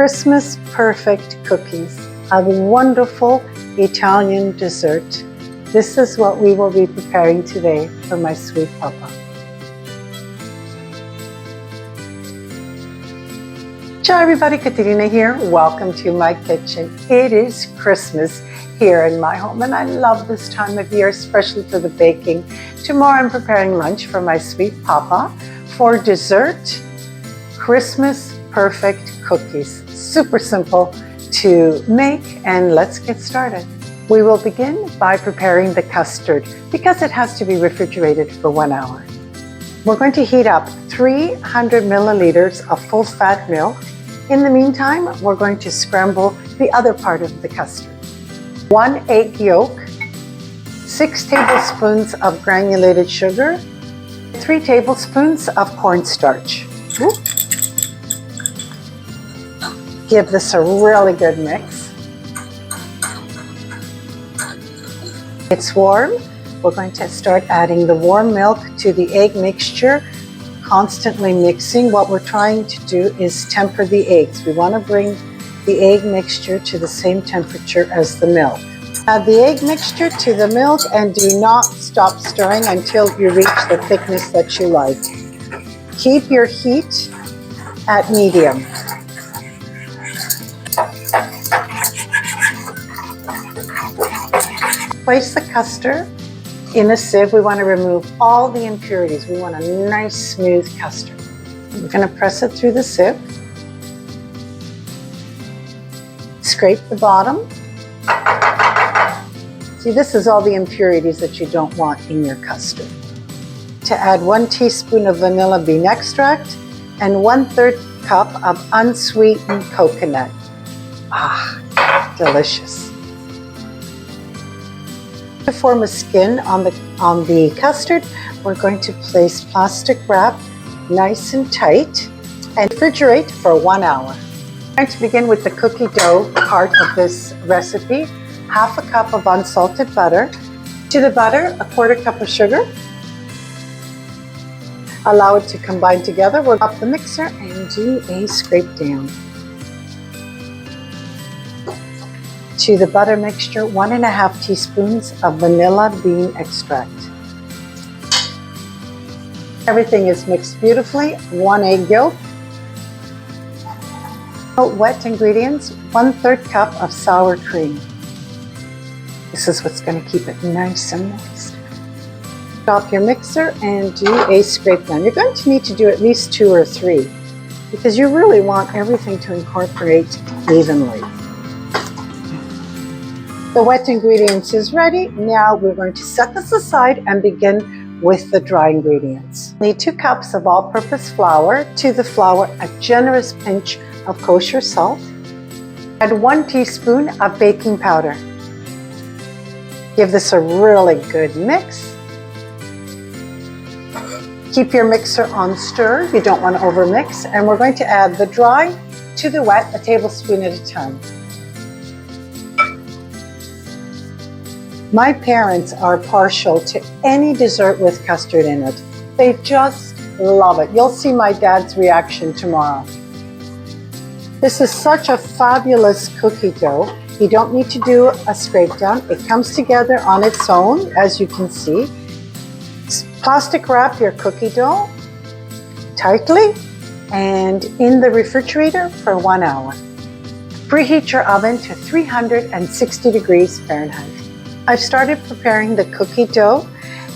Christmas perfect cookies, a wonderful Italian dessert. This is what we will be preparing today for my sweet papa. Ciao everybody, Caterina here. Welcome to my kitchen. It is Christmas here in my home and I love this time of year, especially for the baking. Tomorrow I'm preparing lunch for my sweet papa. For dessert, Christmas perfect cookies. Super simple to make, and let's get started. We will begin by preparing the custard because it has to be refrigerated for 1 hour. We're going to heat up 300 milliliters of full fat milk. In the meantime, we're going to scramble the other part of the custard. 1 egg yolk, 6 tablespoons of granulated sugar, 3 tablespoons of cornstarch. Give this a really good mix. It's warm. We're going to start adding the warm milk to the egg mixture, constantly mixing. What we're trying to do is temper the eggs. We want to bring the egg mixture to the same temperature as the milk. Add the egg mixture to the milk and do not stop stirring until you reach the thickness that you like. Keep your heat at medium. Place the custard in a sieve. We want to remove all the impurities. We want a nice smooth custard. We're going to press it through the sieve. Scrape the bottom. See, this is all the impurities that you don't want in your custard. To add 1 teaspoon of vanilla bean extract and 1/3 cup of unsweetened coconut. Delicious. To form a skin on the custard, we're going to place plastic wrap nice and tight and refrigerate for 1 hour. I'm going to begin with the cookie dough part of this recipe. 1/2 cup of unsalted butter. To the butter, 1/4 cup of sugar. Allow it to combine together. We'll pop the mixer and do a scrape down. To the butter mixture, 1.5 teaspoons of vanilla bean extract. Everything is mixed beautifully. 1 egg yolk. Wet ingredients, 1/3 cup of sour cream. This is what's going to keep it nice and moist. Stop your mixer and do a scrape down. You're going to need to do at least 2 or 3 because you really want everything to incorporate evenly. The wet ingredients is ready. Now we're going to set this aside and begin with the dry ingredients. Need 2 cups of all-purpose flour. To the flour, a generous pinch of kosher salt. Add 1 teaspoon of baking powder. Give this a really good mix. Keep your mixer on stir. You don't want to overmix. And we're going to add the dry to the wet, a tablespoon at a time. My parents are partial to any dessert with custard in it. They just love it. You'll see my dad's reaction tomorrow. This is such a fabulous cookie dough. You don't need to do a scrape down. It comes together on its own, as you can see. Plastic wrap your cookie dough tightly and in the refrigerator for 1 hour. Preheat your oven to 360 degrees Fahrenheit. I've started preparing the cookie dough,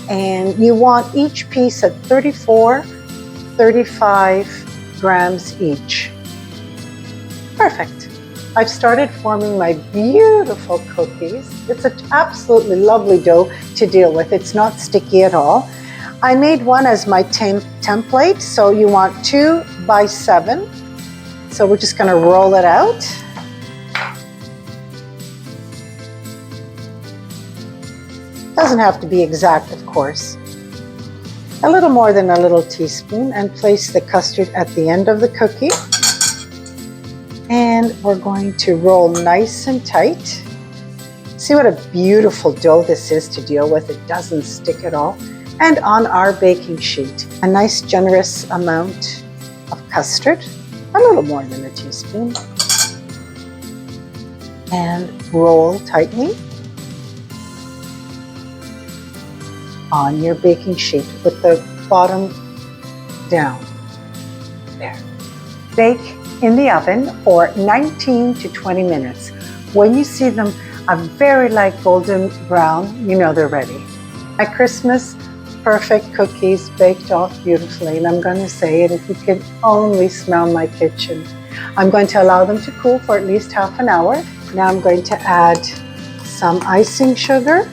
and you want each piece at 35 grams each. Perfect. I've started forming my beautiful cookies. It's an absolutely lovely dough to deal with. It's not sticky at all. I made one as my template, so you want 2 by 7. So we're just going to roll it out. Doesn't have to be exact, of course. A little more than a little teaspoon, and place the custard at the end of the cookie. And we're going to roll nice and tight. See what a beautiful dough this is to deal with. It doesn't stick at all. And on our baking sheet, a nice generous amount of custard, a little more than a teaspoon. and roll tightly on your baking sheet with the bottom down. There. Bake in the oven for 19 to 20 minutes. When you see them a very light golden brown, you know they're ready. My Christmas perfect cookies baked off beautifully, and I'm going to say it, if you could only smell my kitchen. I'm going to allow them to cool for at least half an hour. Now I'm going to add some icing sugar.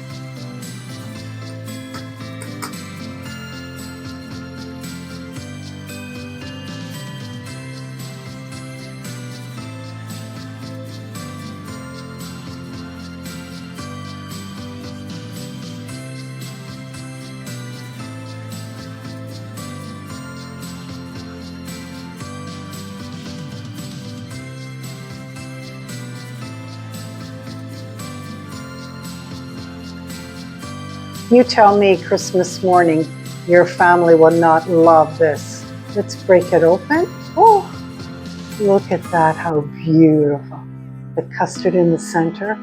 You tell me Christmas morning your family will not love this. Let's break it open. Oh, look at that, how beautiful. The custard in the center.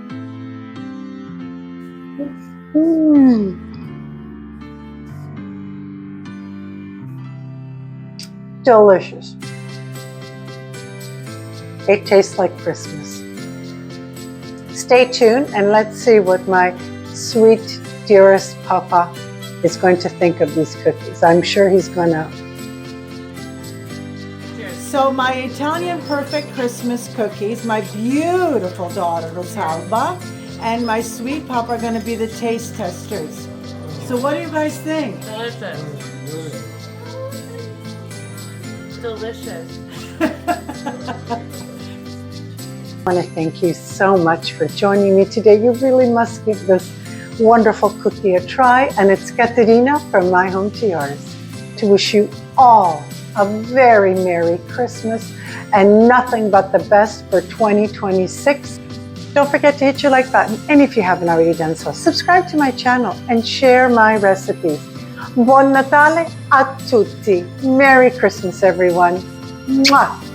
Delicious. It tastes like Christmas. Stay tuned and let's see what my sweet dearest Papa is going to think of these cookies. I'm sure he's gonna. So my Italian perfect Christmas cookies, my beautiful daughter Rosalba, and my sweet Papa are going to be the taste testers. So what do you guys think? Delicious. Delicious. I want to thank you so much for joining me today. You really must give this wonderful cookie a try, and it's Caterina from my home to yours to wish you all a very Merry Christmas and nothing but the best for 2026. Don't forget to hit your like button, and if you haven't already done so, subscribe to my channel and share my recipes. Buon Natale a tutti. Merry Christmas, everyone. Mwah.